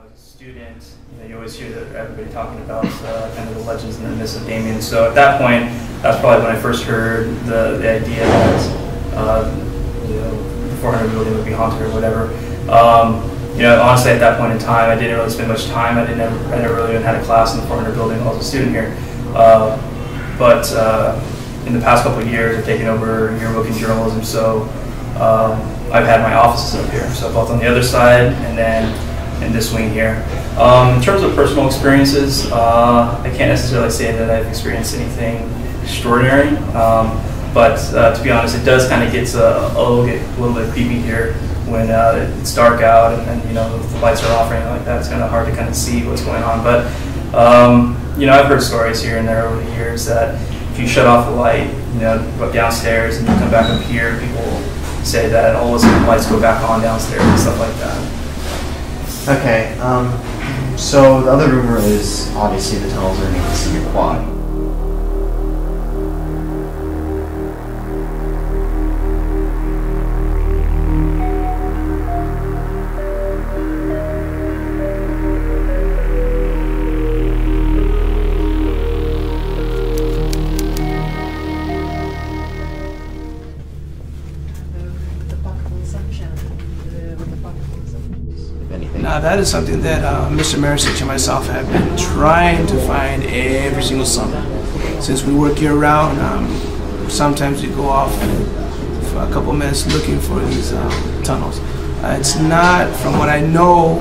was a student, you always hear everybody talking about kind of the legends and the myths of Damien. So at that point, that's probably when I first heard the idea that the 400 building would be haunted or whatever. Honestly, at that point in time, I didn't really spend much time. I never really even had a class in the 400 building while I was a student here. But in the past couple of years, I've taken over yearbook and journalism, so I've had my offices up here, so both on the other side and then in this wing here. In terms of personal experiences, I can't necessarily say that I've experienced anything extraordinary, but to be honest, it does kind of get a little bit creepy here when it's dark out and the lights are off or anything like that. It's kind of hard to kind of see what's going on, but I've heard stories here and there over the years that if you shut off the light, go downstairs and you come back up here, people say that all of a sudden the lights go back on downstairs and stuff like that. Okay, so the other rumor is obviously the tunnels are underneath the senior quad. Now that is something that Mr. Marisic and myself have been trying to find every single summer. Since we work year round, sometimes we go off for a couple minutes looking for these tunnels. It's not, from what I know,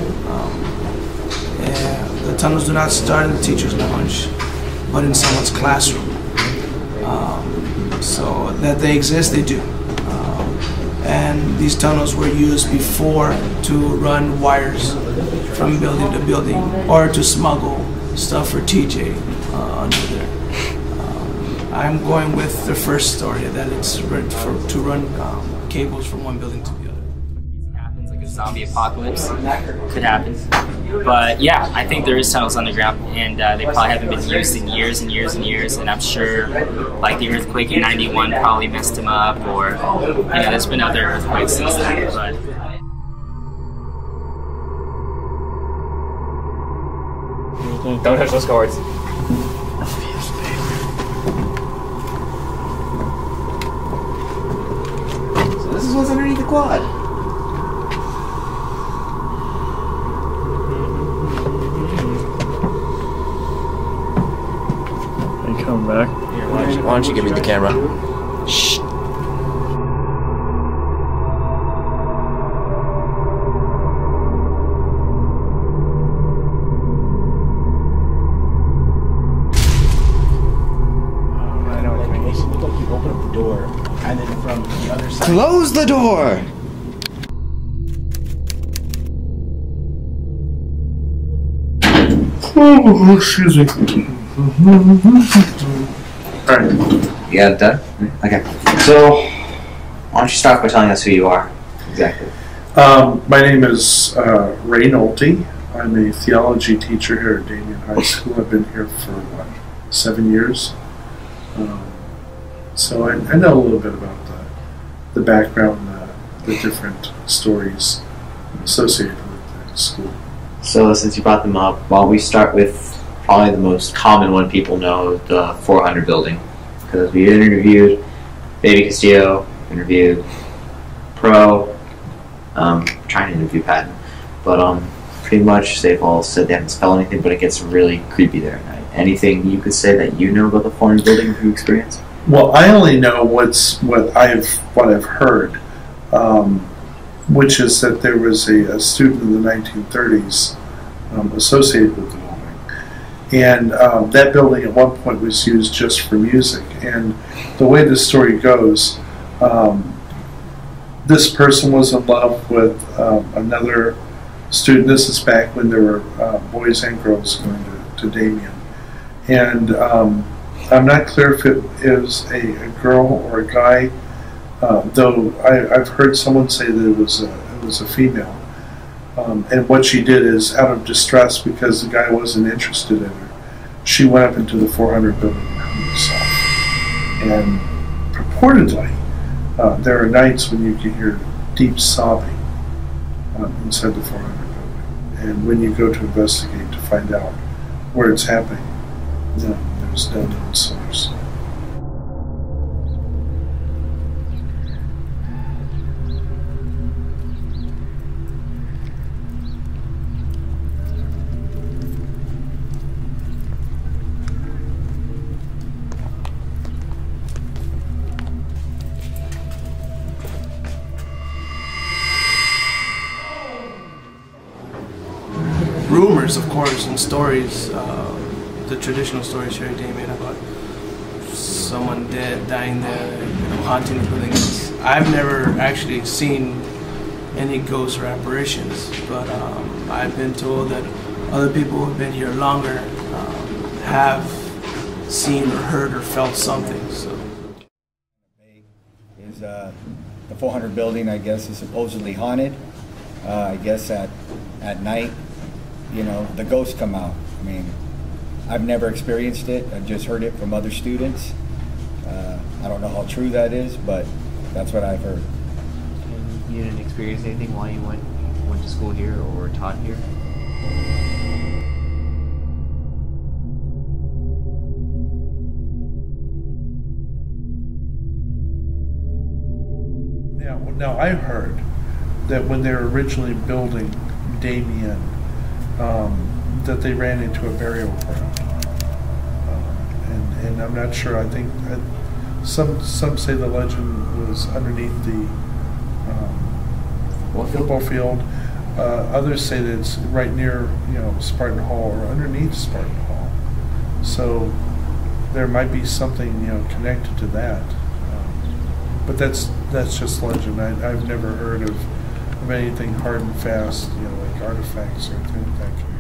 the tunnels do not start in the teacher's lounge, but in someone's classroom. So that they exist, they do. And these tunnels were used before to run wires from building to building or to smuggle stuff for TJ under there. I'm going with the first story, that it's to run cables from one building to the other. It happens, like a zombie apocalypse could happen. But yeah, I think there is tunnels underground, and they probably haven't been used in years and years and years, and I'm sure like the earthquake in '91 probably messed them up, or there's been other earthquakes since then. But don't touch those cords. So this is what's underneath the quad. Come back. Here, why don't you give me the camera? Shh. I know what you mean. It looked like you open up the door, and then from the other side. Close the door! Oh, excuse me. Alright. You got it done? Okay. So, why don't you start by telling us who you are, exactly? My name is Ray Nolte. I'm a theology teacher here at Damien High School. I've been here for, 7 years. So I know a little bit about the background, the different stories associated with the school. So, since you brought them up, while we start with probably the most common one people know, the 400 building, because we interviewed Baby Castillo, interviewed Pro, trying to interview Patton, but pretty much they've all said they haven't spelled anything, but it gets really creepy there at night. Anything you could say that you know about the 400 building through experience? Well, I only know what I've heard, which is that there was a student in the 1930s associated with the building. And that building at one point was used just for music. And the way the story goes, this person was in love with another student. This is back when there were boys and girls going to Damien. And I'm not clear if it is a girl or a guy, though I've heard someone say that it was a female. And what she did is, out of distress because the guy wasn't interested in her, she went up into the 400 building and hung herself. And purportedly, there are nights when you can hear deep sobbing inside the 400 building. And when you go to investigate to find out where it's happening, there's no known source. Rumors, of course, and stories, the traditional stories here at Damien about someone dead, dying there, haunting the buildings. I've never actually seen any ghosts or apparitions, but I've been told that other people who have been here longer have seen or heard or felt something. So. Is the 400 building, I guess, is supposedly haunted. I guess at night, the ghosts come out. I mean, I've never experienced it. I've just heard it from other students. I don't know how true that is, but that's what I've heard. And you didn't experience anything while you went to school here or taught here? Now I heard that when they were originally building Damien, that they ran into a burial ground, and I'm not sure. I think some say the legend was underneath the football field. Others say that it's right near Spartan Hall or underneath Spartan Hall. So there might be something connected to that. But that's just legend. I've never heard of anything hard and fast, like artifacts or anything like that.